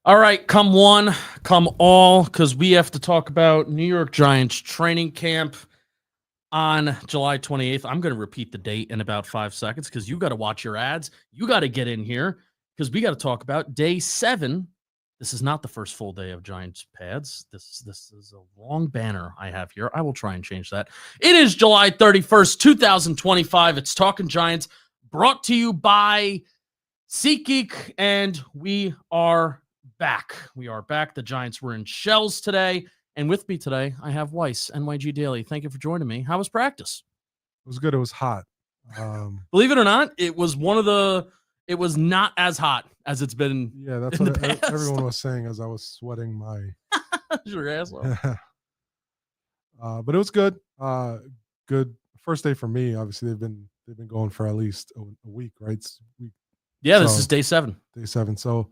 All right, come one, come all, because we have to talk about New York Giants training camp on July 28th. I'm going to repeat the date in about 5 seconds because you got to watch your ads. You got to get in here because we got to talk about day 7. This is not the first full day of Giants pads. This is a long banner I have here. I will try and change that. It is July 31st, 2025. It's Talking Giants, brought to you by SeatGeek, and we are back. We are back. The Giants were in shells today. And with me today, I have Weiss, NYG Daily. Thank you for joining me. How was practice? It was good. It was hot. Believe it or not, it was not as hot as it's been. Yeah, that's what everyone was saying as I was sweating my your asshole. But it was good. Good first day for me. Obviously, they've been going for at least a week, right? This is day 7. Day 7. So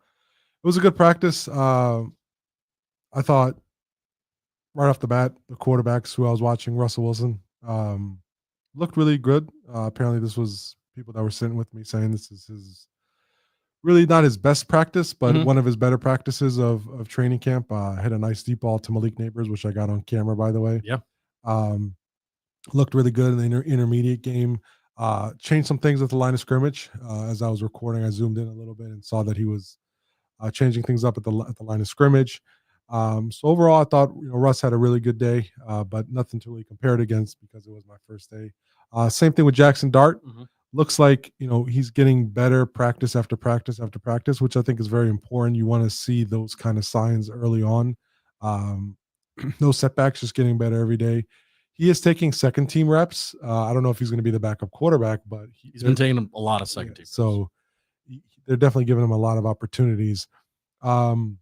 it was a good practice. I thought right off the bat, the quarterbacks who I was watching, Russell Wilson, looked really good. Apparently, this was people that were sitting with me saying this is his really not his best practice, but one of his better practices of training camp. Hit a nice deep ball to Malik Neighbors, which I got on camera, by the way. Yeah. Looked really good in the intermediate game. Changed some things at the line of scrimmage. As I was recording, I zoomed in a little bit and saw that he was changing things up at the line of scrimmage. So overall, I thought Russ had a really good day, but nothing to really compare it against because it was my first day. Same thing with Jackson Dart. Looks like he's getting better practice after practice after practice, which I think is very important. You want to see those kind of signs early on. No setbacks, just getting better every day. He is taking second team reps. I don't know if he's going to be the backup quarterback, but he's been taking a lot of second team. So they're definitely giving him a lot of opportunities. And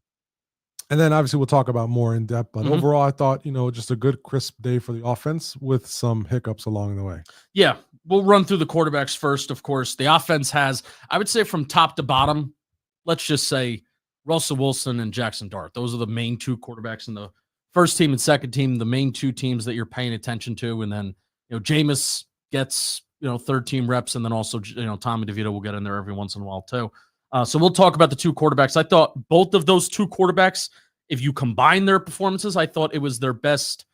then obviously we'll talk about more in depth, but overall I thought, just a good crisp day for the offense with some hiccups along the way. Yeah. We'll run through the quarterbacks first. Of course, the offense has, I would say from top to bottom, let's just say Russell Wilson and Jackson Dart. Those are the main two quarterbacks in the first team and second team, the main two teams that you're paying attention to. And then, Jameis gets, third team reps. And then also, Tommy DeVito will get in there every once in a while too. So we'll talk about the two quarterbacks. I thought both of those two quarterbacks, if you combine their performances, I thought it was their best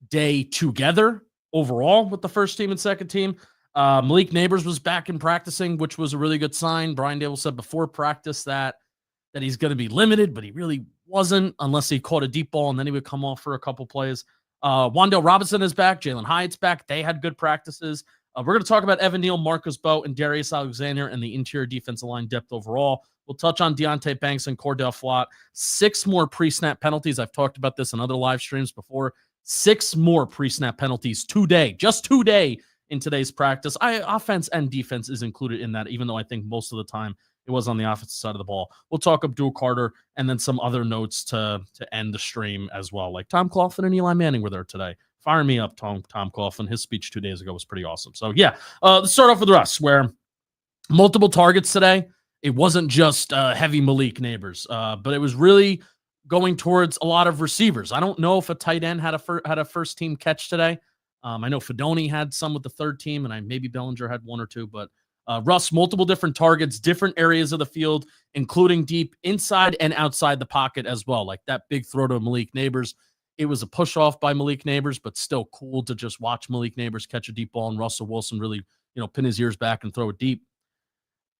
day together overall with the first team and second team. Malik Neighbors was back in practicing, which was a really good sign. Brian Dable said before practice that he's going to be limited, but he really wasn't unless he caught a deep ball and then he would come off for a couple plays. Wan'Dale Robinson is back. Jalen Hyatt's back. They had good practices. We're going to talk about Evan Neal, Marcus Bowe, and Darius Alexander and the interior defensive line depth overall. We'll touch on Deontay Banks and Cordell Flott. 6 more pre-snap penalties. I've talked about this in other live streams before. 6 more pre-snap penalties today, just today in today's practice. Offense and defense is included in that, even though I think most of the time it was on the offensive side of the ball. We'll talk Abdul Carter and then some other notes to end the stream as well. Like Tom Coughlin and Eli Manning were there today. Fire me up, Tom Coughlin. His speech 2 days ago was pretty awesome. So, yeah, let's start off with Russ, where multiple targets today. It wasn't just heavy Malik Neighbors, but it was really going towards a lot of receivers. I don't know if a tight end had a first-team catch today. I know Fedoni had some with the third team, and maybe Bellinger had 1 or 2. But Russ, multiple different targets, different areas of the field, including deep inside and outside the pocket as well. Like that big throw to Malik Neighbors. It was a push-off by Malik Neighbors, but still cool to just watch Malik Neighbors catch a deep ball and Russell Wilson really, pin his ears back and throw it deep.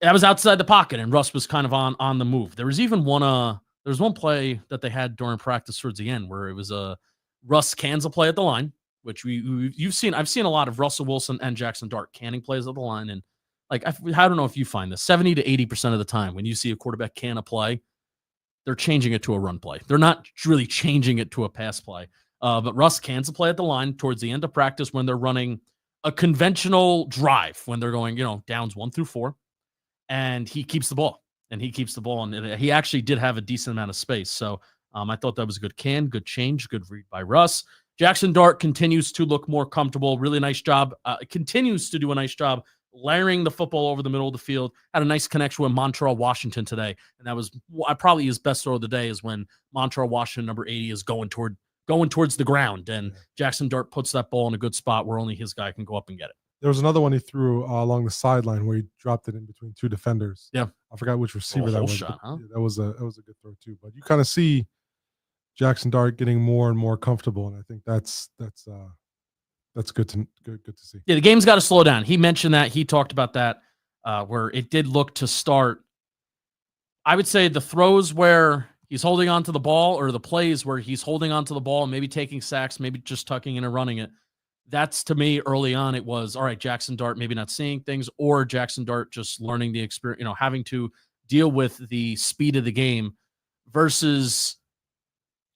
That was outside the pocket, and Russ was kind of on the move. There was even one play that they had during practice towards the end where it was a Russ cans a play at the line, which you've seen. I've seen a lot of Russell Wilson and Jackson Dart canning plays at the line, and like I don't know if you find this 70 to 80% of the time when you see a quarterback can a play, they're changing it to a run play. They're not really changing it to a pass play. But Russ cans a play at the line towards the end of practice when they're running a conventional drive, when they're going, downs 1 through 4. And he keeps the ball. And he actually did have a decent amount of space. So I thought that was a good good change, good read by Russ. Jackson Dart continues to look more comfortable. Really nice job. Continues to do a nice job layering the football over the middle of the field. Had a nice connection with Montreal Washington today. And that was probably his best throw of the day is when Montreal Washington, number 80, is going towards the ground. And Jackson Dart puts that ball in a good spot where only his guy can go up and get it. There was another one he threw along the sideline where he dropped it in between 2 defenders. Yeah. I forgot which receiver that whole was. Shot, huh? Yeah, that was a good throw too. But you kind of see Jackson Dart getting more and more comfortable, and I think that's good to see. Yeah, the game's got to slow down. He mentioned that. He talked about that, where it did look to start. I would say the throws where he's holding on to the ball, or the plays where he's holding on to the ball, maybe taking sacks, maybe just tucking in and running it. That's, to me, early on, it was, all right, Jackson Dart maybe not seeing things, or Jackson Dart just learning the experience, having to deal with the speed of the game, versus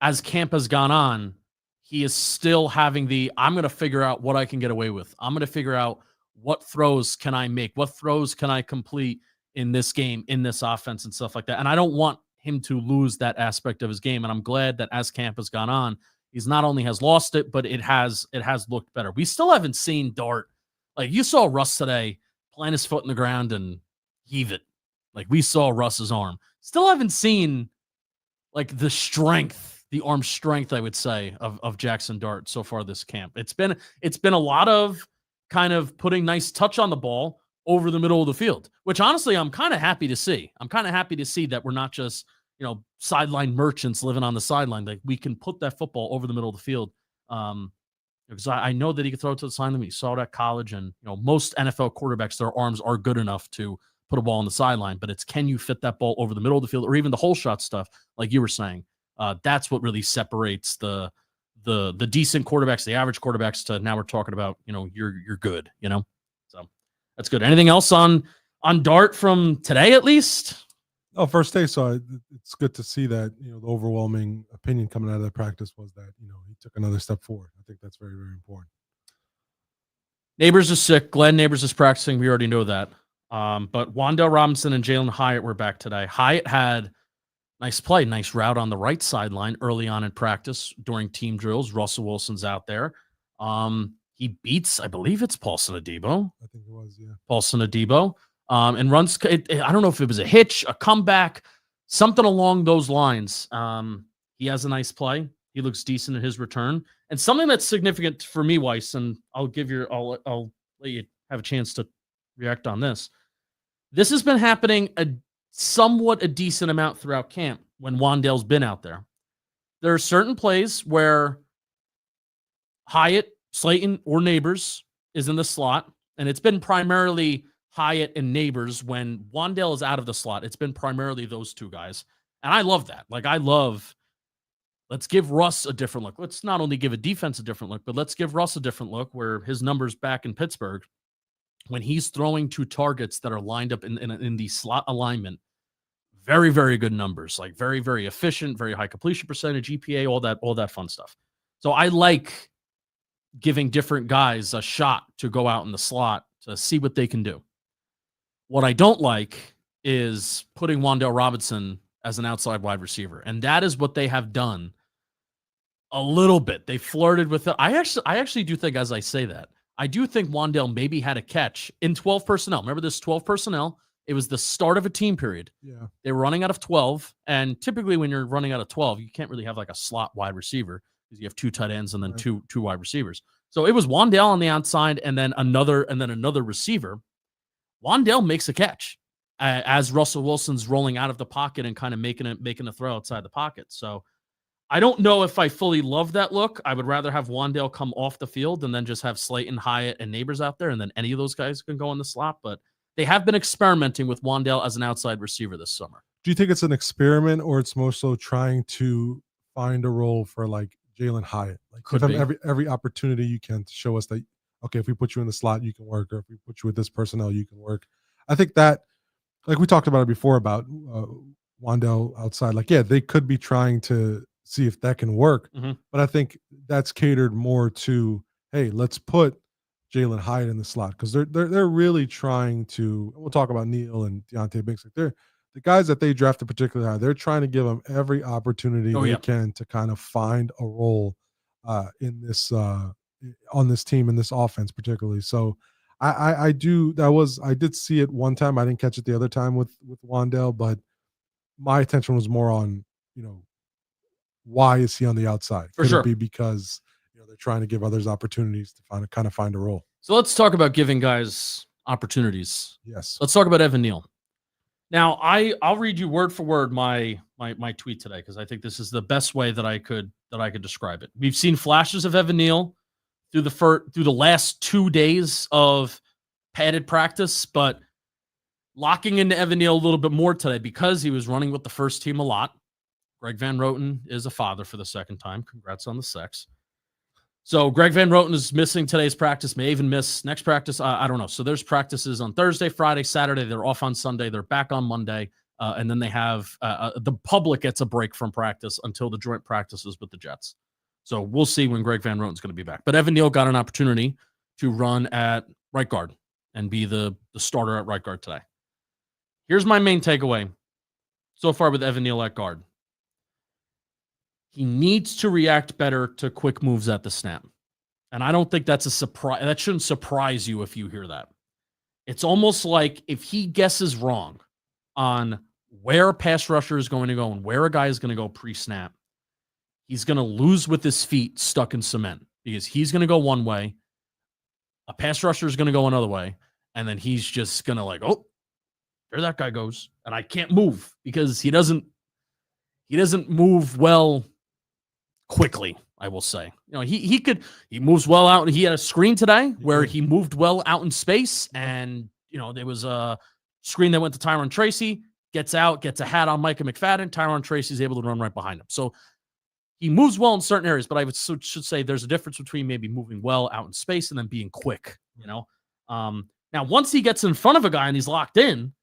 as camp has gone on, he is still having I'm going to figure out what I can get away with. I'm going to figure out what throws can I make, what throws can I complete in this game, in this offense, and stuff like that. And I don't want him to lose that aspect of his game. And I'm glad that as camp has gone on, he's not only has lost it, but it has looked better. We still haven't seen Dart. Like, you saw Russ today plant his foot in the ground and heave it. Like, we saw Russ's arm. Still haven't seen like the strength, the arm strength, I would say, of Jackson Dart so far this camp. It's been a lot of kind of putting nice touch on the ball over the middle of the field, which honestly I'm kind of happy to see. I'm kind of happy to see that we're not just, sideline merchants living on the sideline. Like, we can put that football over the middle of the field. Because I know that he can throw it to the sideline. We saw it at college, and most NFL quarterbacks, their arms are good enough to put a ball on the sideline, but it's, can you fit that ball over the middle of the field, or even the whole shot stuff, like you were saying. That's what really separates the decent quarterbacks, the average quarterbacks, to now we're talking about, you're good, So that's good. Anything else on Dart from today, at least? Oh, first day. So it's good to see that, the overwhelming opinion coming out of the practice was that, he took another step forward. I think that's very, very important. Neighbors is sick. Glenn Neighbors is practicing. We already know that. But Wan'Dale Robinson and Jalen Hyatt were back today. Hyatt had nice play, nice route on the right sideline early on in practice during team drills. Russell Wilson's out there. He beats, I believe it's Paulson Adebo. I think it was, yeah. Paulson Adebo. And runs, I don't know if it was a hitch, a comeback, something along those lines. He has a nice play. He looks decent in his return. And something that's significant for me, Weiss, and I'll let you have a chance to react on this. This has been happening somewhat a decent amount throughout camp when Wan'Dale's been out there. There are certain plays where Hyatt, Slayton, or Neighbors is in the slot, and it's been primarily Hyatt and Neighbors. When Wan'Dale is out of the slot, it's been primarily those two guys. And I love that. Like, let's give Russ a different look. Let's not only give a defense a different look, but let's give Russ a different look, where his numbers back in Pittsburgh, when he's throwing to targets that are lined up in the slot alignment, very, very good numbers, like very, very efficient, very high completion percentage, EPA, all that fun stuff. So I like giving different guys a shot to go out in the slot to see what they can do. What I don't like is putting Wan'Dale Robinson as an outside wide receiver. And that is what they have done a little bit. They flirted with it. I actually do think, as I say that, I do think Wan'Dale maybe had a catch in 12 personnel. Remember this 12 personnel? It was the start of a team period. Yeah. They were running out of 12. And typically when you're running out of 12, you can't really have like a slot wide receiver, because you have two tight ends and then two wide receivers. So it was Wan'Dale on the outside and then another receiver. Wan'Dale makes a catch as Russell Wilson's rolling out of the pocket and kind of making a throw outside the pocket. So I don't know if I fully love that look. I would rather have Wan'Dale come off the field and then just have Slayton, Hyatt, and Neighbors out there, and then any of those guys can go in the slot. But they have been experimenting with Wan'Dale as an outside receiver this summer. Do you think it's an experiment, or it's more so trying to find a role for like Jalen Hyatt? Like, give him every opportunity you can to show us that, okay, if we put you in the slot, you can work, or if we put you with this personnel, you can work. I think that, like we talked about it before about Wan'Dale outside, like, yeah, they could be trying to see if that can work. Mm-hmm. But I think that's catered more to, hey, let's put Jalen Hyatt in the slot, because they're really trying to. We'll talk about Neal and Deontay Banks. Like, they're the guys that they drafted particularly high. They're trying to give them every opportunity they can to kind of find a role in this on this team, in this offense particularly. So I did see it one time. I didn't catch it the other time with Wan'Dale, but my attention was more on, why is he on the outside? Could it be because they're trying to give others opportunities to find a role? So let's talk about giving guys opportunities. Yes. Let's talk about Evan Neal. Now, I'll read you word for word my tweet today because I think this is the best way that I could describe it. We've seen flashes of Evan Neal through the last 2 days of padded practice, but locking into Evan Neal a little bit more today because he was running with the first team a lot. Greg Van Roten is a father for the second time. Congrats on the sex. So Greg Van Roten is missing today's practice, may even miss next practice. I don't know. So there's practices on Thursday, Friday, Saturday. They're off on Sunday. They're back on Monday. And then they have the public gets a break from practice until the joint practices with the Jets. So we'll see when Greg Van Roten's going to be back. But Evan Neal got an opportunity to run at right guard and be the starter at right guard today. Here's my main takeaway so far with Evan Neal at guard. He needs to react better to quick moves at the snap. And I don't think that's a surprise. That shouldn't surprise you if you hear that. It's almost like if he guesses wrong on where a pass rusher is going to go and where a guy is going to go pre-snap, he's going to lose with his feet stuck in cement because he's going to go one way, a pass rusher is going to go another way, and then he's just going to like, oh, there that guy goes, and I can't move because he doesn't move well quickly, I will say. You know, he moves well out. He had a screen today where he moved well out in space, and you know, there was a screen that went to Tyron Tracy, gets out, gets a hat on Micah McFadden. Tyron Tracy's able to run right behind him. So he moves well in certain areas, but I should say there's a difference between maybe moving well out in space and then being quick, you know? Now, once he gets in front of a guy and he's locked in,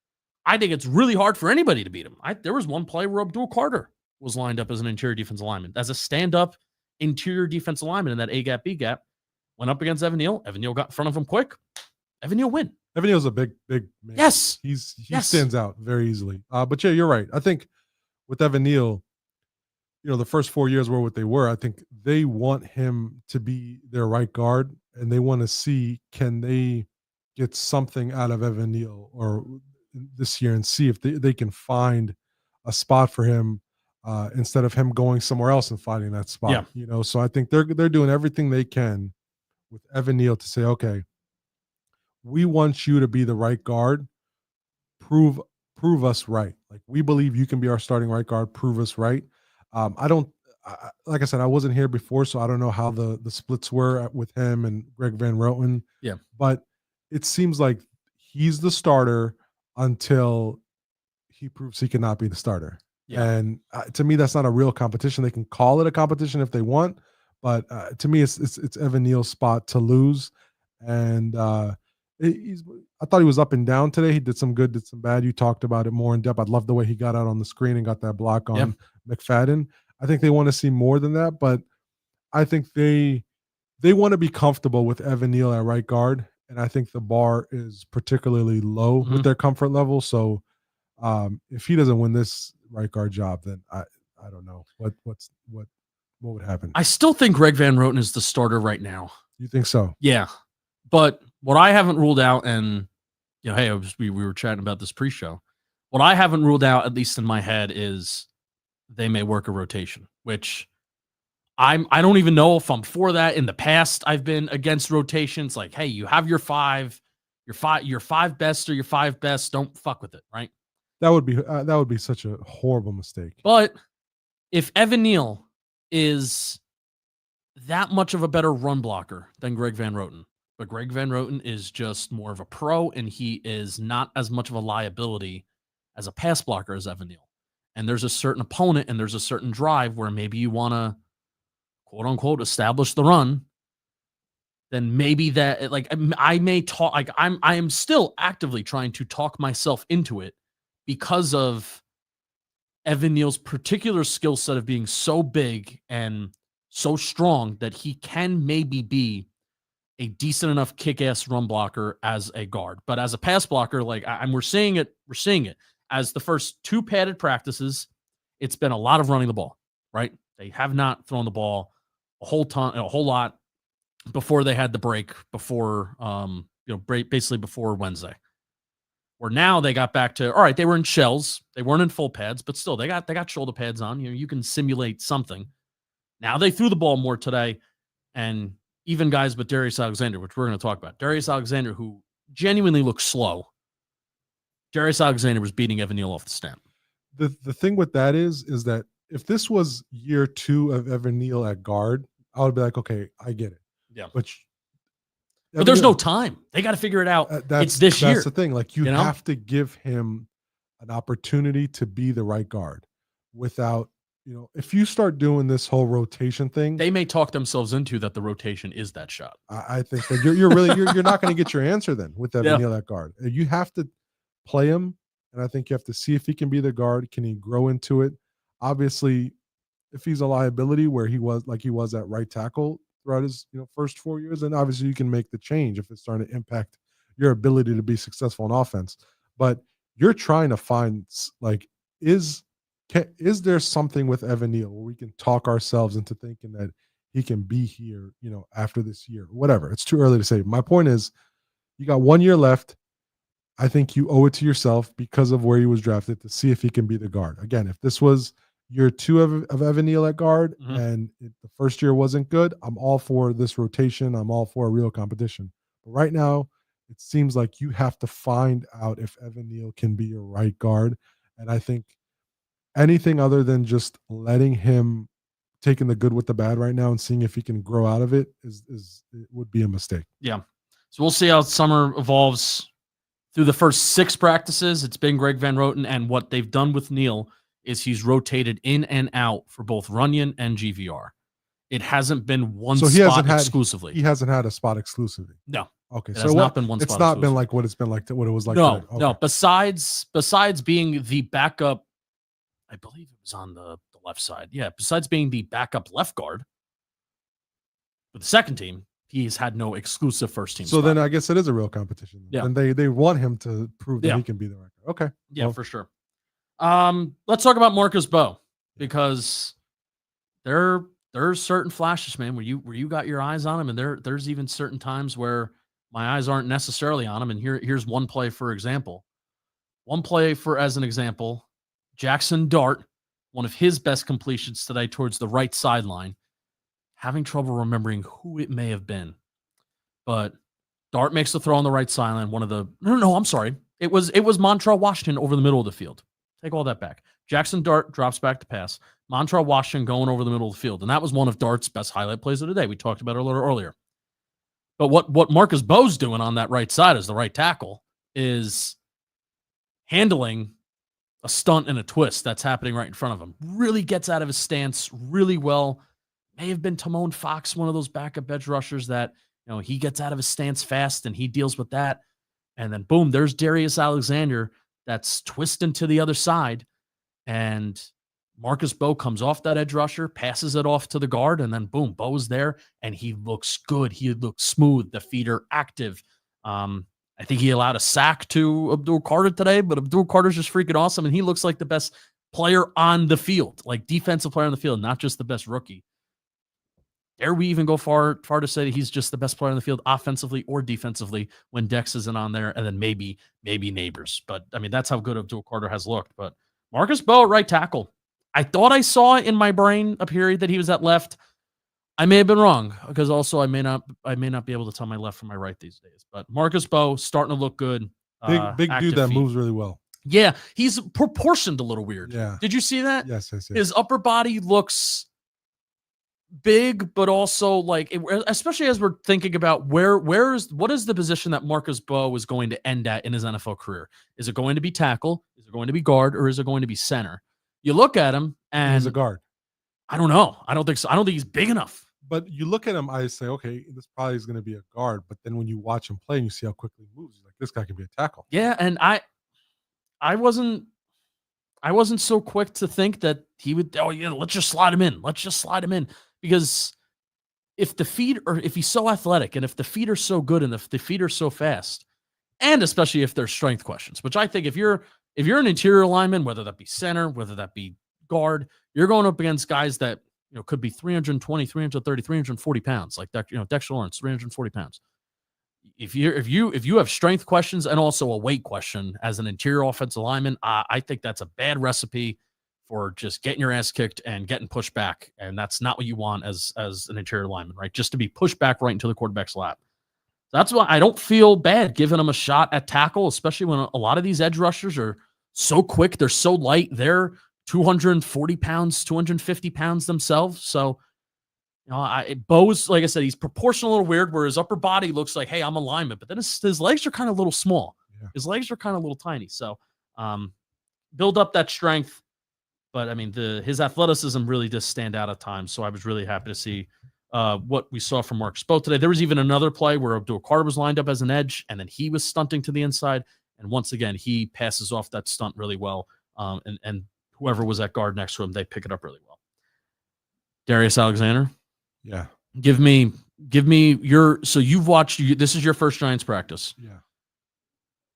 I think it's really hard for anybody to beat him. There was one play where Abdul Carter was lined up as an interior defensive lineman, as a stand-up interior defensive lineman in that A-gap, B-gap, went up against Evan Neal. Evan Neal got in front of him quick. Evan Neal win. Evan Neal's a big man. Yes. He stands out very easily. But yeah, you're right. I think with Evan Neal, you know, the first 4 years were what they were. I think they want him to be their right guard, and they want to see, can they get something out of Evan Neal or this year and see if they can find a spot for him instead of him going somewhere else and finding that spot. Yeah. You know, so I think they're doing everything they can with Evan Neal to say, okay, we want you to be the right guard. Prove us right. Like, we believe you can be our starting right guard. Prove us right. Like I said, I wasn't here before, so I don't know how the splits were with him and Greg Van Roten. Yeah. But it seems like he's the starter until he proves he cannot be the starter. Yeah. And to me, that's not a real competition. They can call it a competition if they want, but to me, it's Evan Neal's spot to lose. And I thought he was up and down today. He did some good, did some bad. You talked about it more in depth. I love the way he got out on the screen and got that block on McFadden. I think they want to see more than that, but I think they want to be comfortable with Evan Neal at right guard, and I think the bar is particularly low with their comfort level. So if he doesn't win this right guard job, then I don't know what would happen. I still think Greg Van Roten is the starter right now. You think so? Yeah, but what I haven't ruled out, and you know, hey, we were chatting about this pre-show. What I haven't ruled out, at least in my head, is they may work a rotation, which I don't even know if I'm for that. In the past, I've been against rotations. Like, hey, you have your five best or your five best. Don't fuck with it, right? That would be such a horrible mistake. But if Evan Neal is that much of a better run blocker than Greg Van Roten, but Greg Van Roten is just more of a pro, and he is not as much of a liability as a pass blocker as Evan Neal. And there's a certain opponent and there's a certain drive where maybe you want to, quote unquote, establish the run, then maybe that, like, I may talk, like, I am still actively trying to talk myself into it because of Evan Neal's particular skill set of being so big and so strong that he can maybe be a decent enough kick-ass run blocker as a guard. But as a pass blocker, like, we're seeing it. As the first two padded practices, it's been a lot of running the ball, right? They have not thrown the ball a whole lot before they had the break before, basically before Wednesday. Where now they got back to, all right, they were in shells. They weren't in full pads, but still they got shoulder pads on. You know, you can simulate something. Now they threw the ball more today, and even guys but Darius Alexander, which we're going to talk about. Darius Alexander, who genuinely looks slow. Darius Alexander was beating Evan Neal off the stamp. The thing with that is that if this was year 2 of Evan Neal at guard, I would be like, okay, I get it. Yeah. But there's no time. They got to figure it out. It's this year. That's the thing. Like you have to give him an opportunity to be the right guard without, if you start doing this whole rotation thing, they may talk themselves into that the rotation is that shot. I think that you're not going to get your answer then with Evan Neal at guard. You have to play him, and I think you have to see if he can be the guard. Can he grow into it? Obviously, if he's a liability where he was at right tackle throughout his first 4 years, then obviously you can make the change if it's starting to impact your ability to be successful in offense. But you're trying to find, like, is there something with Evan Neal where we can talk ourselves into thinking that he can be here, after this year, whatever. It's too early to say. My point is, you got 1 year left. I think you owe it to yourself because of where he was drafted to see if he can be the guard. Again, if this was year 2 of Evan Neal at guard and the first year wasn't good, I'm all for this rotation. I'm all for a real competition. But right now, it seems like you have to find out if Evan Neal can be your right guard. And I think anything other than just letting him taking the good with the bad right now and seeing if he can grow out of it it would be a mistake. Yeah. So we'll see how summer evolves. Through the first 6 practices, it's been Greg Van Roten, and what they've done with Neal is he's rotated in and out for both Runyon and GVR. It hasn't been one spot exclusively. He hasn't had a spot exclusively. No. Okay. So it's not been one spot. It's not been like what it's been like, what it was like. No, no. Besides being the backup, I believe it was on the left side. Yeah. Besides being the backup left guard for the second team, he's had no exclusive first team. So then I guess it is a real competition. Yeah. And they want him to prove that he can be the right guard. Okay. Yeah, for sure. Let's talk about Marcus Bowe, because there's certain flashes, man, where you got your eyes on him, and there's even certain times where my eyes aren't necessarily on him. And here's one play, for example. As an example, Jackson Dart, one of his best completions today towards the right sideline. Having trouble remembering who it may have been, but Dart makes the throw on the right sideline. I'm sorry. It was Montrell Washington over the middle of the field. Take all that back. Jackson Dart drops back to pass. Montrell Washington going over the middle of the field. And that was one of Dart's best highlight plays of the day. We talked about it a little earlier. But what Marcus Bowe's doing on that right side as the right tackle is handling a stunt and a twist that's happening right in front of him. Really gets out of his stance really well. May have been Timon Fox, one of those backup edge rushers that, he gets out of his stance fast and he deals with that. And then boom, there's Darius Alexander that's twisting to the other side. And Marcus Bowe comes off that edge rusher, passes it off to the guard, and then boom, Bowe's there and he looks good. He looks smooth. The feet are active. I think he allowed a sack to Abdul Carter today, but Abdul Carter's just freaking awesome. And he looks like the best player on the field, like defensive player on the field, not just the best rookie. Dare we even go far to say that he's just the best player on the field offensively or defensively when Dex isn't on there, and then maybe Neighbors. But, I mean, that's how good Abdul Carter has looked. But Marcus Bowe at right tackle. I thought I saw in my brain a period that he was at left. I may have been wrong, because also I may not be able to tell my left from my right these days. But Marcus Bowe starting to look good. Big dude that moves really well. Yeah, he's proportioned a little weird. Yeah. Did you see that? Yes. His upper body looks big, but also like, especially as we're thinking about what is the position that Marcus Bowe is going to end at in his NFL career? Is it going to be tackle? Is it going to be guard? Or is it going to be center? You look at him and he's a guard. I don't know. I don't think so. I don't think he's big enough. But you look at him, I say, okay, this probably is going to be a guard. But then when you watch him play and you see how quickly he moves, you're like, this guy can be a tackle. Yeah, and I wasn't so quick to think that he would. Oh yeah, let's just slide him in. Because if he's so athletic, and if the feet are so good, and if the feet are so fast, and especially if there's strength questions, which I think if you're an interior lineman, whether that be center, whether that be guard, you're going up against guys that could be 320, 330, 340 pounds, like Dexter Lawrence, 340 pounds. If you have strength questions and also a weight question as an interior offensive lineman, I think that's a bad recipe for just getting your ass kicked and getting pushed back. And that's not what you want as an interior lineman, right? Just to be pushed back right into the quarterback's lap. That's why I don't feel bad giving him a shot at tackle, especially when a lot of these edge rushers are so quick. They're so light. They're 240 pounds, 250 pounds themselves. So, Bo's, like I said, he's proportional a little weird where his upper body looks like, hey, I'm a lineman, but then his legs are kind of a little small. Yeah. His legs are kind of a little tiny. So, build up that strength. But I mean, his athleticism really does stand out at times. So I was really happy to see what we saw from Marcus Bo today. There was even another play where Abdul Carter was lined up as an edge, and then he was stunting to the inside. And once again, he passes off that stunt really well. And whoever was at guard next to him, they pick it up really well. Darius Alexander. Yeah. Give me your. So you've watched. This is your first Giants practice. Yeah.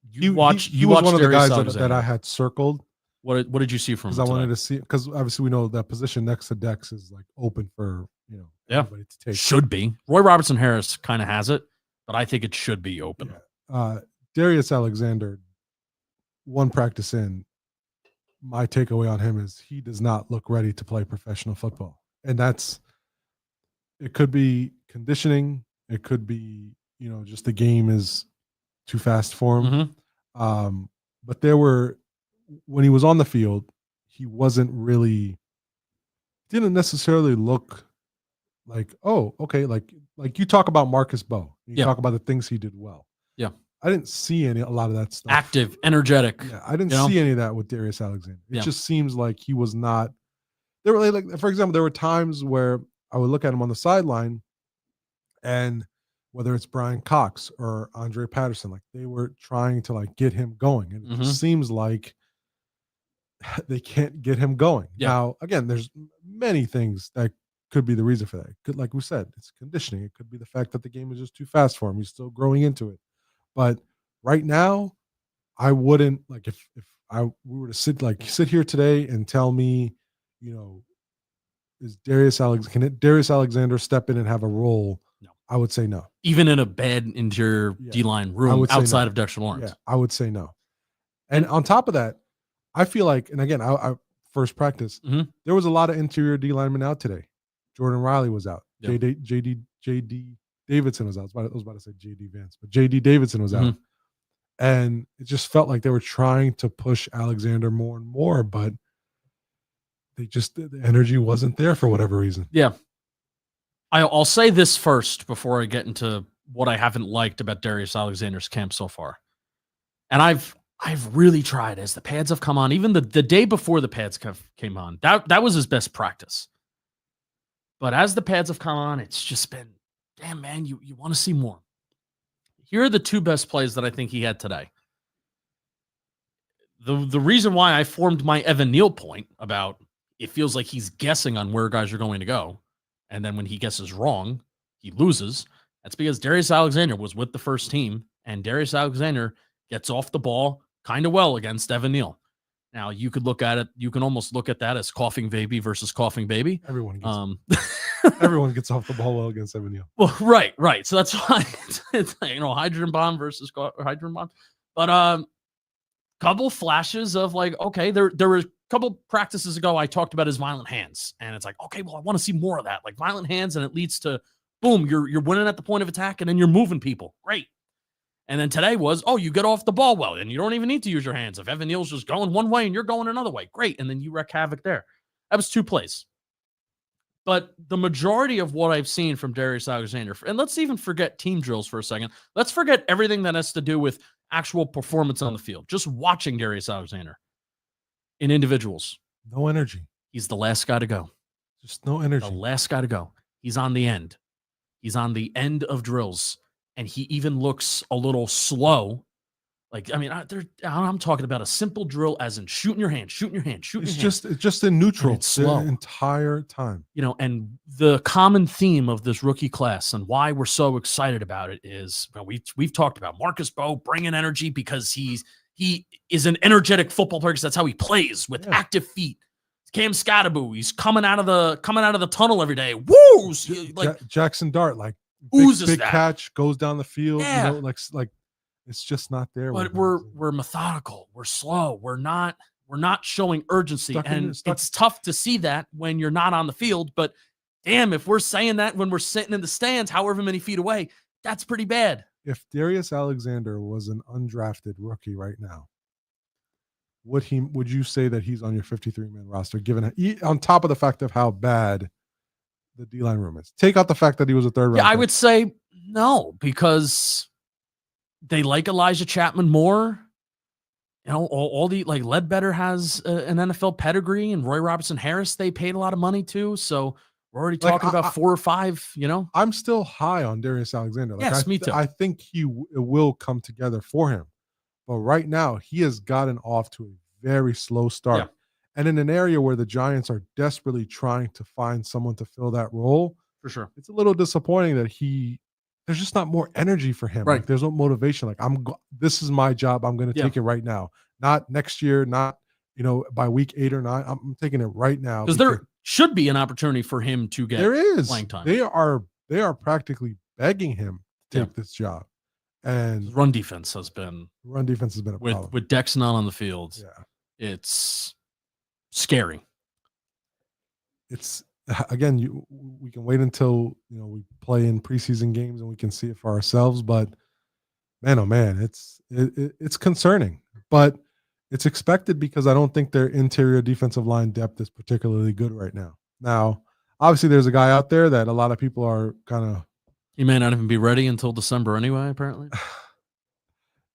He was one of the guys that I had circled. What did you see from him? Because I wanted to see, because obviously we know that position next to Dex is like open for anybody to take. Should be. Roy Robertson Harris kind of has it, but I think it should be open. Yeah. Darius Alexander, one practice in, my takeaway on him is he does not look ready to play professional football, and it could be conditioning, it could be just the game is too fast for him. Mm-hmm. But when he was on the field, he didn't necessarily look like, oh, okay, like you talk about Marcus Bo, you talk about the things he did well. Yeah. I didn't see a lot of that stuff. Active, energetic. Yeah, I didn't see any of that with Darius Alexander. It just seems like he was not. There were like, for example, there were times where I would look at him on the sideline, and whether it's Brian Cox or Andre Patterson, like they were trying to like get him going, and it just seems like they can't get him going. Yeah. Now, again, there's many things that could be the reason for that. Like we said, it's conditioning. It could be the fact that the game is just too fast for him. He's still growing into it. But right now, I wouldn't like if we were to sit here today and tell me, can Darius Alexander step in and have a role? No. I would say no. Even in a bad interior D-line room outside of Dexter Lawrence. Yeah, I would say no. And on top of that, I feel like, and again, I first practice, there was a lot of interior D linemen out today. Jordan Riley was out. Yep. JD Davidson was out. I was about to say JD Vance, but JD Davidson was out. And it just felt like they were trying to push Alexander more and more, but the energy wasn't there for whatever reason. Yeah. I'll say this first before I get into what I haven't liked about Darius Alexander's camp so far. And I've really tried as the pads have come on, even the day before the pads came on, that was his best practice. But as the pads have come on, it's just been, damn, man, you want to see more. Here are the two best plays that I think he had today. The reason why I formed my Evan Neal point about it feels like he's guessing on where guys are going to go, and then when he guesses wrong, he loses. That's because Darius Alexander was with the first team, and Darius Alexander gets off the ball kind of well against Evan Neal. Now, you could look at it, you can almost look at that as coughing baby versus coughing baby. Everyone gets off the ball well against Evan Neal. Well, right. So that's why it's hydrogen bomb versus hydrogen bomb. But couple flashes of like, okay, there were a couple practices ago I talked about his violent hands, and it's like, okay, well, I want to see more of that, like violent hands, and it leads to boom, you're winning at the point of attack, and then you're moving people. Great. And then today was, you get off the ball well, and you don't even need to use your hands. If Evan Neal's just going one way and you're going another way, great. And then you wreak havoc there. That was two plays. But the majority of what I've seen from Darius Alexander, and let's even forget team drills for a second. Let's forget everything that has to do with actual performance on the field. Just watching Darius Alexander in individuals. No energy. He's the last guy to go. Just no energy. The last guy to go. He's on the end. He's on the end of drills. And he even looks a little slow. Like, I mean, I'm talking about a simple drill as in shooting your hand. It's just in neutral the entire time. And the common theme of this rookie class and why we're so excited about it is, we've talked about Marcus Bo bringing energy because he is an energetic football player because that's how he plays with active feet. Cam Scattaboo, he's coming out of the tunnel every day. Woo! Jackson Dart, like, big catch, goes down the field. Yeah. Like it's just not there. But we're methodical. We're slow. We're not showing urgency, it's tough to see that when you're not on the field. But damn, if we're saying that when we're sitting in the stands, however many feet away, that's pretty bad. if Darius Alexander was an undrafted rookie right now, would you say that he's on your 53-man roster, given on top of the fact of how bad the D-line room is? Take out the fact that he was a third round. Yeah, I would say no, because they like Elijah Chapman more. You know, all the like Ledbetter has an NFL pedigree, and Roy Robertson Harris they paid a lot of money to. So we're already talking about 4 or 5. You know, I'm still high on Darius Alexander. Like, yes, me too. I think it will come together for him, but right now he has gotten off to a very slow start, Yeah. and in an area where the Giants are desperately trying to find someone to fill that role. For sure, it's a little disappointing that there's just not more energy for him. Right. Like, there's no motivation. Like, this is my job. I'm going to take it right now. Not next year, not, by week 8 or 9. I'm taking it right now. Because there should be an opportunity for him to get playing time. They are practically begging him to take this job. And run defense has been a problem. With Dex not on the field. Yeah. It's scary. It's, again, we can wait until we play in preseason games and we can see it for ourselves. But man, oh man, it's concerning. But it's expected because I don't think their interior defensive line depth is particularly good right now. Now, obviously, there's a guy out there that a lot of people are kind of. He may not even be ready until December anyway. Apparently,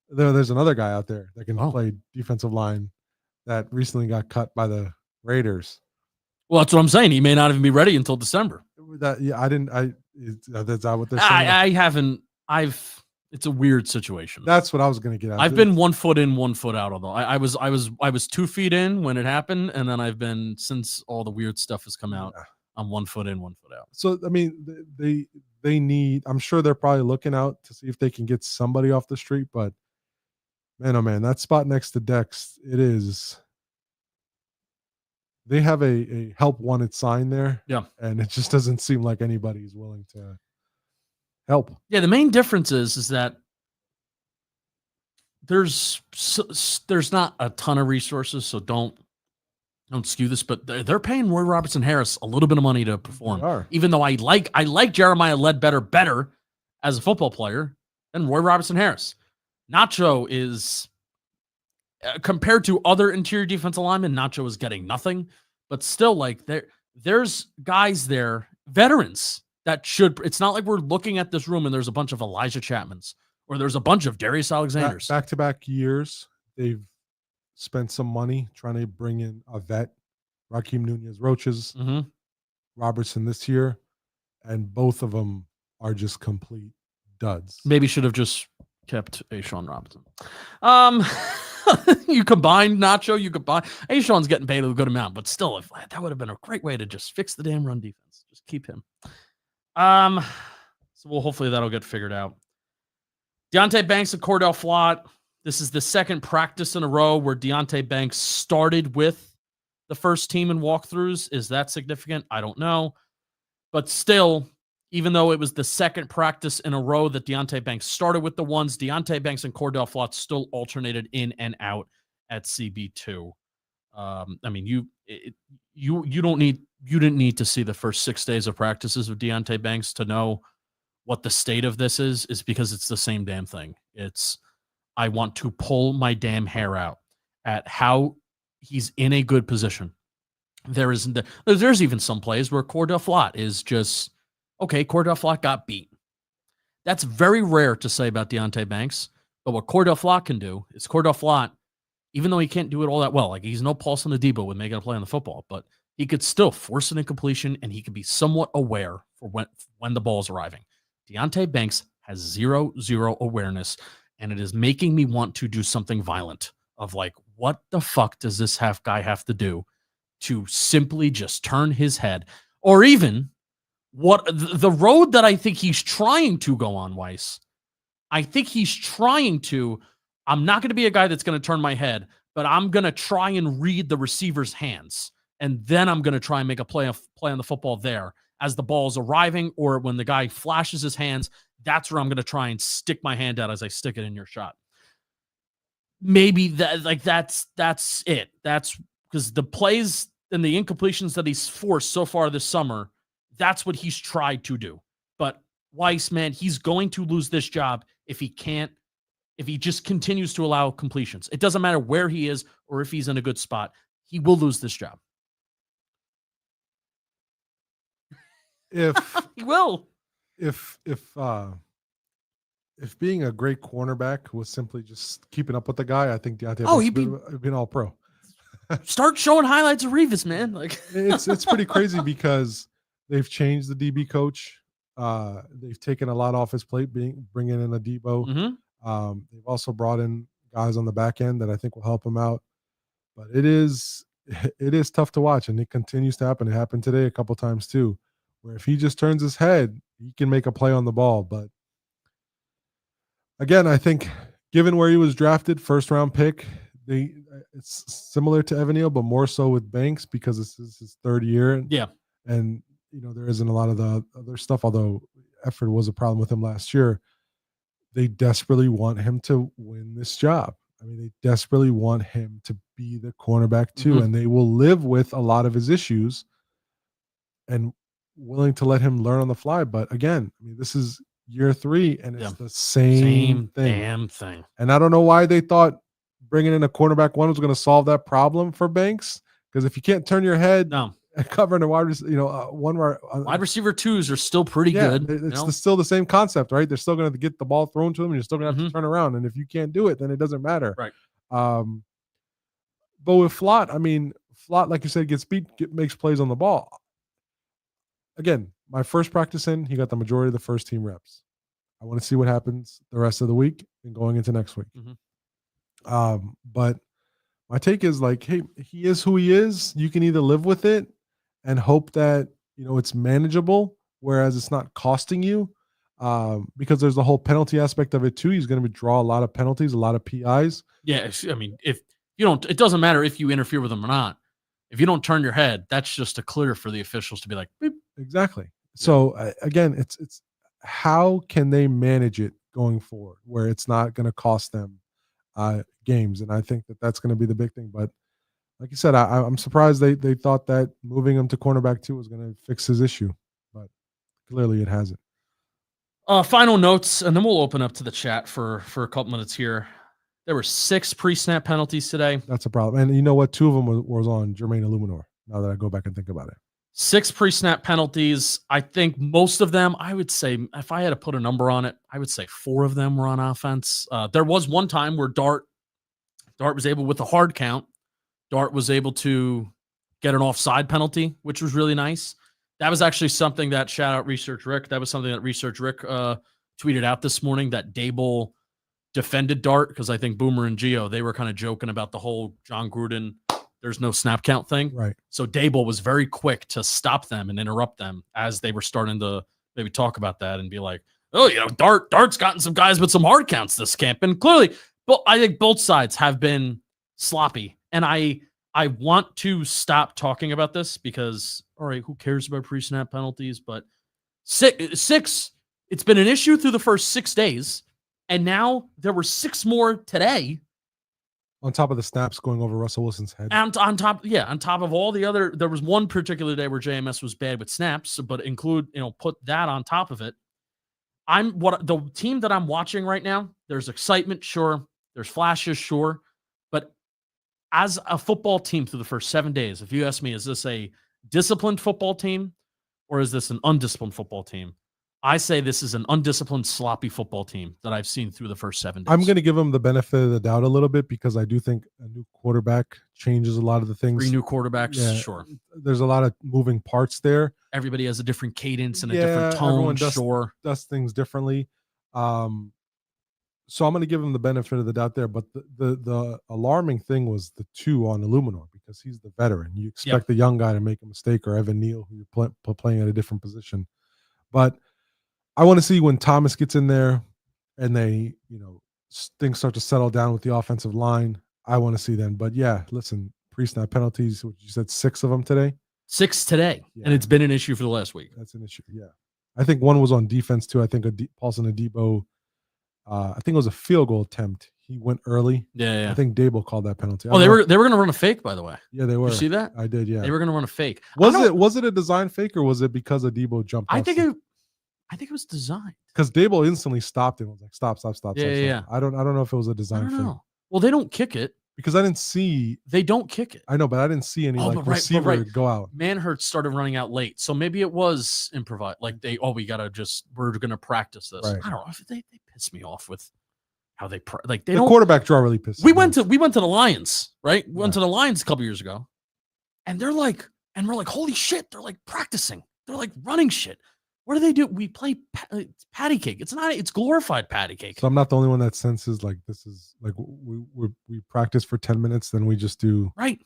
there's another guy out there that can play defensive line that recently got cut by the Raiders. Well, that's what I'm saying. He may not even be ready until December. That's not what they're saying. I haven't. It's a weird situation. That's what I was going to get at. I've been 1 foot in, 1 foot out. Although I was 2 feet in when it happened, and then I've been, since all the weird stuff has come out, I'm 1 foot in, 1 foot out. So I mean, they need. I'm sure they're probably looking out to see if they can get somebody off the street. But man, oh man, that spot next to Dex, it is. They have a help wanted sign there. Yeah. And it just doesn't seem like anybody's willing to help. Yeah, the main difference is that there's not a ton of resources, so don't skew this, but they're paying Roy Robertson Harris a little bit of money to perform. Even though I like Jeremiah Ledbetter better as a football player than Roy Robertson Harris. Nacho is, compared to other interior defensive linemen, Nacho is getting nothing, but still, like, there's guys there, veterans, that should. It's not like we're looking at this room and there's a bunch of Elijah Chapmans or there's a bunch of Darius Alexanders. Back-to-back years, they've spent some money trying to bring in a vet, Raheem Nunez-Roches, Robertson this year, and both of them are just complete duds. Maybe should have just kept A'Shawn Robinson. You combine Nacho, A'Shawn's getting paid a good amount, but still, that would have been a great way to just fix the damn run defense. Just keep him. So hopefully that'll get figured out. Deontay Banks and Cordell Flott. This is the second practice in a row where Deontay Banks started with the first team in walkthroughs. Is that significant? I don't know. But still, even though it was the second practice in a row that Deontay Banks started with the ones, Deontay Banks and Cordell Flott still alternated in and out at CB2. I mean, you didn't need to see the first 6 days of practices of Deontay Banks to know what the state of this is because it's the same damn thing. I want to pull my damn hair out at how he's in a good position. There's even some plays where Cordell Flott is just, okay, Cordell Flott got beat. That's very rare to say about Deontay Banks, but what Cordell Flott can do is Cordell Flott, even though he can't do it all that well, like he's no Paulson Adebo with making a play on the football, but he could still force an incompletion and he could be somewhat aware for when the ball is arriving. Deontay Banks has zero awareness, and it is making me want to do something violent of like, what the fuck does this guy have to do to simply just turn his head? Or even what the road that I think he's trying to go on, Weiss. I think he's trying to, I'm not going to be a guy that's going to turn my head, but I'm going to try and read the receiver's hands. And then I'm going to try and make a play on the football there as the ball is arriving, or when the guy flashes his hands, that's where I'm going to try and stick my hand out as I stick it in your shot. Maybe that's it. That's because the plays and the incompletions that he's forced so far this summer, that's what he's tried to do. But Weiss, man, he's going to lose this job if he just continues to allow completions. It doesn't matter where he is or if he's in a good spot. He will lose this job. If he will. If being a great cornerback was simply just keeping up with the guy, I think he'd be an all pro. Start showing highlights of Revis, man. Like it's pretty crazy because they've changed the DB coach. They've taken a lot off his plate, bringing in a Debo. Mm-hmm. They've also brought in guys on the back end that I think will help him out. But it is tough to watch, and it continues to happen. It happened today a couple times too, where if he just turns his head, he can make a play on the ball. But again, I think given where he was drafted, first round pick, it's similar to Evan Neal, but more so with Banks because this is his third year. Yeah. And, there isn't a lot of the other stuff, although effort was a problem with him last year. They desperately want him to win this job. I mean, they desperately want him to be the cornerback too, and they will live with a lot of his issues and willing to let him learn on the fly. But again, I mean, this is year 3, and it's the same thing. Damn thing. And I don't know why they thought bringing in a cornerback 1 was going to solve that problem for Banks, because if you can't turn your head and covering a wide receiver 2s are still pretty good. It's still the same concept, right? They're still going to get the ball thrown to them, and you're still going to have to turn around. And if you can't do it, then it doesn't matter. Right. But with Flott, I mean, Flott, like you said, makes plays on the ball. Again, my first practice he got the majority of the first team reps. I want to see what happens the rest of the week and going into next week. But my take is like, hey, he is who he is. You can either live with it and hope that, it's manageable, whereas it's not costing you, because there's the whole penalty aspect of it too. He's going to draw a lot of penalties, a lot of PIs. Yeah. I mean, if you don't, it doesn't matter if you interfere with them or not. If you don't turn your head, that's just a clear for the officials to be like, beep. Exactly. So again, it's how can they manage it going forward where it's not going to cost them games. And I think that's going to be the big thing. But like you said, I'm surprised they thought that moving him to cornerback 2 was going to fix his issue, but clearly it hasn't. Final notes, and then we'll open up to the chat for a couple minutes here. There were 6 pre-snap penalties today. That's a problem. And you know what? 2 of them was on Jermaine Illuminor, now that I go back and think about it. 6 pre-snap penalties. I think most of them, I would say, if I had to put a number on it, I would say 4 of them were on offense. There was one time where Dart was able, with a hard count, Dart was able to get an offside penalty, which was really nice. That was actually something that, shout out Research Rick, that was something that Research Rick tweeted out this morning, that Dable defended Dart, because I think Boomer and Gio, they were kind of joking about the whole John Gruden, there's no snap count thing. Right. So Dable was very quick to stop them and interrupt them as they were starting to maybe talk about that and be like, oh, Dart's gotten some guys with some hard counts this camp. And clearly, but I think both sides have been sloppy. And I want to stop talking about this because, all right, who cares about pre-snap penalties? But six, it's been an issue through the first 6 days. And now there were 6 more today. On top of the snaps going over Russell Wilson's head. And on top of all the other, there was one particular day where JMS was bad with snaps, but put that on top of it. The team that I'm watching right now, there's excitement, sure. There's flashes, sure. But as a football team through the first 7 days, if you ask me, is this a disciplined football team or is this an undisciplined football team? I say this is an undisciplined, sloppy football team that I've seen through the first 7 days. I'm going to give them the benefit of the doubt a little bit because I do think a new quarterback changes a lot of the things. 3 new quarterbacks, sure. There's a lot of moving parts there. Everybody has a different cadence and a different tone, does things differently. So I'm going to give him the benefit of the doubt there. But the alarming thing was the 2 on Illuminor because he's the veteran. You expect the young guy to make a mistake, or Evan Neal, who you're playing at a different position. But I want to see when Thomas gets in there and they, things start to settle down with the offensive line. I want to see them. But yeah, listen, pre-snap penalties, what you said, 6 of them today? 6 today. Yeah. And it's been an issue for the last week. That's an issue. Yeah. I think one was on defense too. I think Paulson Adebo, I think it was a field goal attempt. He went early. Yeah. I think Dable called that penalty. Oh, they were going to run a fake, by the way. Yeah, they were. Did you see that? I did. Yeah. They were going to run a fake. Was it a design fake or was it because Adebo jumped? I think I think it was designed. Because Dable instantly stopped it. I was like, stop. Yeah. I don't know if it was a I design don't thing. know. Well, they don't kick it. Because I didn't see. They don't kick it. I know, but I didn't see any receiver go out. Manhurts started running out late, so maybe it was improvised. Like we're gonna practice this. Right. I don't know. They piss me off with how they the quarterback draw really pisses me off. We went to the Lions, right? We went to the Lions a couple years ago, and we're like, holy shit! They're like practicing. They're like running shit. What do they do? We play patty cake. It's glorified patty cake. So I'm not the only one that senses like this is like we practice for 10 minutes, then we just do. Right.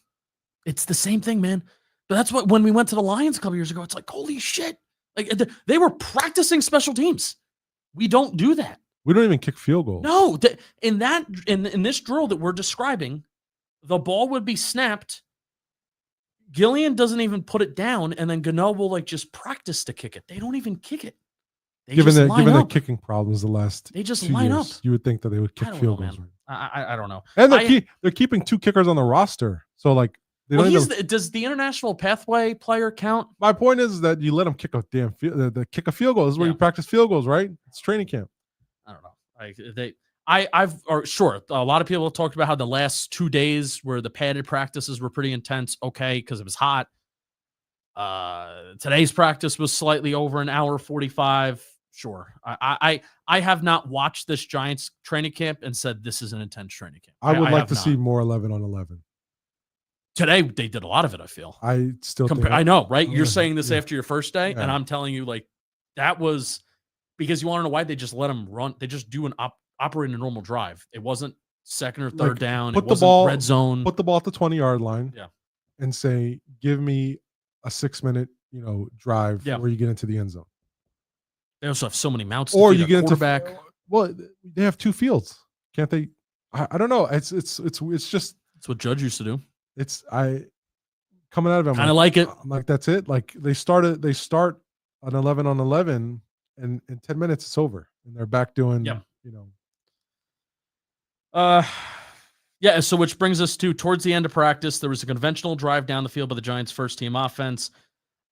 It's the same thing, man. But that's what, when we went to the Lions a couple years ago, it's like, holy shit. Like they were practicing special teams. We don't do that. We don't even kick field goals. No, in this drill that we're describing, the ball would be snapped. Gillian doesn't even put it down, and then Gano will like just practice to kick it. They don't even kick it. Given the kicking problems the last they just 2 line years, up. You would think that they would kick field goals. I don't know. And they're keeping 2 kickers on the roster. So like they don't even, does the international pathway player count? My point is that you let them kick a damn kick a field goal. This is where you practice field goals, right? It's training camp. I don't know. Sure. A lot of people have talked about how the last 2 days where the padded practices were pretty intense. Okay, because it was hot. Today's practice was slightly over an hour 45. Sure. I have not watched this Giants training camp and said this is an intense training camp. I would like to see more 11 on 11. Today they did a lot of it. I feel. I still. I know, right? You're saying this after your first day, and I'm telling you, like that was because you want to know why they just let them run. They just do operate a normal drive. It wasn't second or third down. Put it the ball red zone. Put the ball at the 20-yard line. Yeah. And say, give me a 6-minute, drive where you get into the end zone. They also have so many mounts. Or you get into back. Well, they have 2 fields, can't they? I don't know. It's just. It's what Judge used to do. Coming out of it, kind of like it. I'm like, that's it. Like they start an 11 on 11, and in 10 minutes it's over, and they're back doing. Yeah. So which brings us to towards the end of practice, there was a conventional drive down the field by the Giants' first team offense.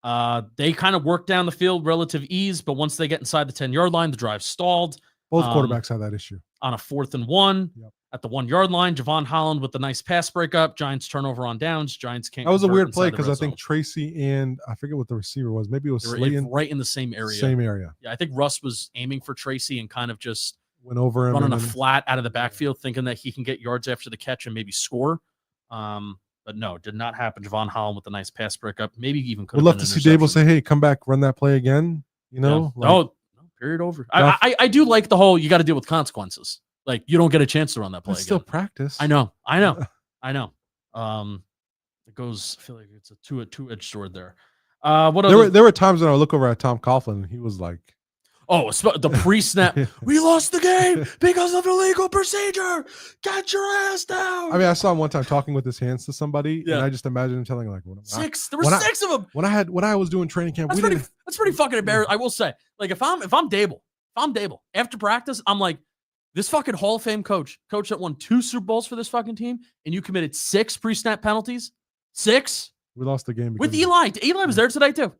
They kind of worked down the field relative ease, but once they get inside the 10-yard line, the drive stalled. Both quarterbacks have that issue. On a 4th and 1 at the 1-yard line, Javon Holland with the nice pass breakup. Giants turnover on downs. Giants can't. That was a weird play because I think Tracy and I forget what the receiver was. Maybe it was Slayton. Right in the same area. Yeah, I think Russ was aiming for Tracy and kind of just went over him, running a flat out of the backfield, thinking that he can get yards after the catch and maybe score. But no, did not happen. Javon Holland with a nice pass breakup. Maybe even could. We'd love to see Dable say, "Hey, come back, run that play again." No, period over. I do like the whole. You got to deal with consequences. Like you don't get a chance to run that play again. Still practice. I know. It goes. I feel like it's a two-edged sword there. There were times when I would look over at Tom Coughlin and he was like, "Oh, the pre-snap. We lost the game because of illegal procedure. Get your ass down." I mean, I saw him one time talking with his hands to somebody, and I just imagine him telling like, "6." There were 6 of them. When I was doing training camp, that's pretty fucking embarrassing. I will say, like, if I'm Dable after practice, I'm like, this fucking Hall of Fame coach that won 2 Super Bowls for this fucking team, and you committed 6 pre-snap penalties. 6. We lost the game with Eli. Eli was there today too.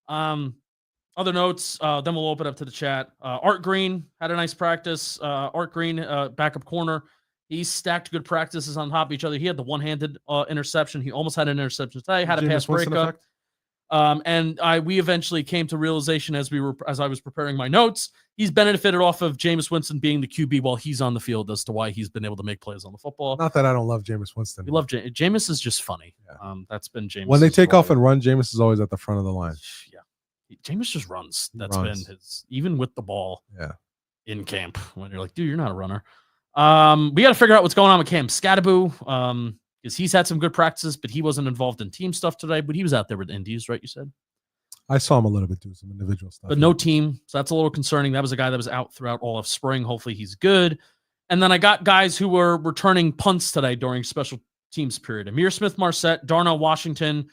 Other notes, then we'll open up to the chat. Art Green had a nice practice. Art Green, backup corner. He stacked good practices on top of each other. He had the one-handed interception. He almost had an interception today. Had a pass breakup. And we eventually came to realization as I was preparing my notes, he's benefited off of Jameis Winston being the QB while he's on the field as to why he's been able to make plays on the football. Not that I don't love Jameis Winston. We love Jameis is just funny. Yeah. That's been Jameis. When they take off and run, Jameis is always at the front of the line. Yeah. Jameis just runs. That's been his, even with the ball in camp when you're like, dude, you're not a runner. We got to figure out what's going on with Cam Scattaboo. Because he's had some good practices, but he wasn't involved in team stuff today. But he was out there with Indies, right? You said? I saw him a little bit do some individual stuff. But no team. So that's a little concerning. That was a guy that was out throughout all of spring. Hopefully he's good. And then I got guys who were returning punts today during special teams period. Amir Smith-Marset, Darnell Washington,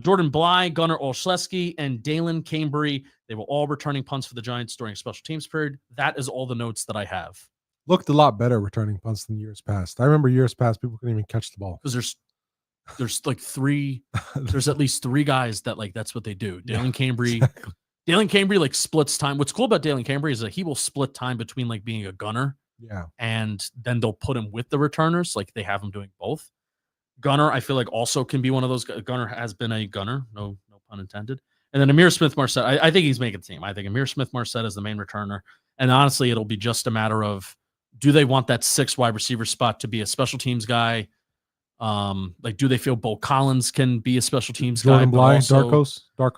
Jordan Bly, Gunnar Olszewski, and Dalen Cambry. They were all returning punts for the Giants during special teams period. That is all the notes that I have. Looked a lot better returning punts than years past. I remember years past people couldn't even catch the ball. Because there's like 3, there's at least 3 guys that like that's what they do. Dalen Cambry, Dalen Cambry like splits time. What's cool about Dalen Cambry is that he will split time between like being a gunner, and then they'll put him with the returners. Like they have him doing both. Gunner, I feel like also can be one of those. Gunner has been a gunner, no pun intended. And then Amir Smith-Marset, I think he's making the team. I think Amir Smith-Marset is the main returner. And honestly, it'll be just a matter of, do they want that 6 wide receiver spot to be a special teams guy? Like, do they feel Bo Collins can be a special teams Jordan guy? Bly, Also, dark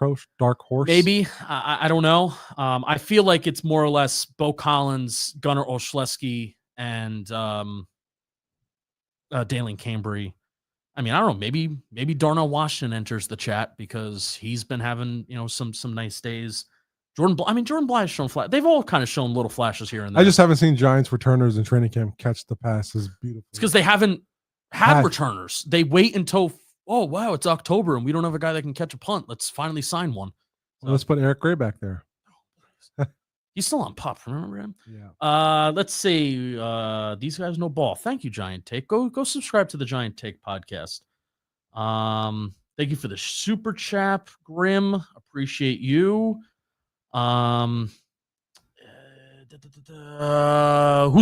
horse. maybe. I don't know. I feel like it's more or less Bo Collins, Gunnar Olszewski, and Dalen Cambry. I mean, I don't know. Maybe Darnell Washington enters the chat because he's been having some nice days. Jordan Bly has shown flash. They've all kind of shown little flashes here and there. I just haven't seen Giants returners in training camp catch the passes beautifully. It's because they haven't had returners. They wait until it's October and we don't have a guy that can catch a punt. Let's finally sign one. Well, let's put Eric Gray back there. He's still on PUP. Remember him? Yeah. Let's see. These guys know ball. Thank you, Giant Take. Go subscribe to the Giant Take podcast. Thank you for the super chat, Grim. Appreciate you. Who's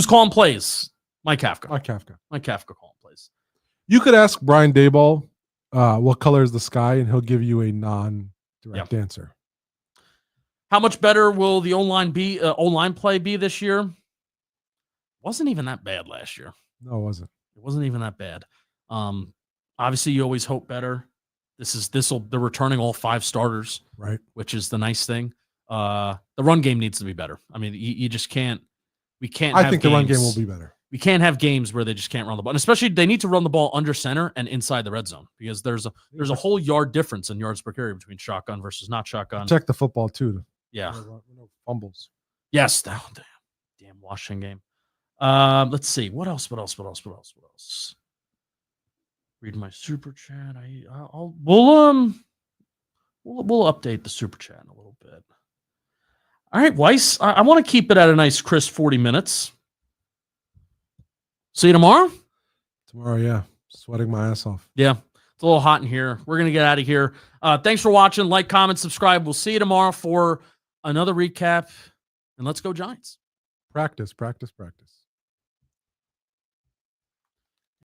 calling plays? Mike Kafka. Mike Kafka calling plays. You could ask Brian Dayball, what color is the sky, and he'll give you a non-direct answer. How much better will the O-line play be this year? Wasn't even that bad last year. No, it wasn't. It wasn't even that bad. Obviously, you always hope better. They're returning all 5 starters, right? Which is the nice thing. The run game needs to be better. I mean, you just can't. We can't. I think the run game will be better. We can't have games where they just can't run the ball, and especially they need to run the ball under center and inside the red zone because there's a whole yard difference in yards per carry between shotgun versus not shotgun. Check the football too. Yeah. No fumbles. Yes. Damn Washington game. Let's see. What else? Read my super chat. We'll update the super chat in a little bit. All right, Weiss. I want to keep it at a nice crisp 40 minutes. See you tomorrow? Tomorrow, yeah. Sweating my ass off. Yeah. It's a little hot in here. We're going to get out of here. Thanks for watching. Like, comment, subscribe. We'll see you tomorrow for another recap. And let's go Giants. Practice.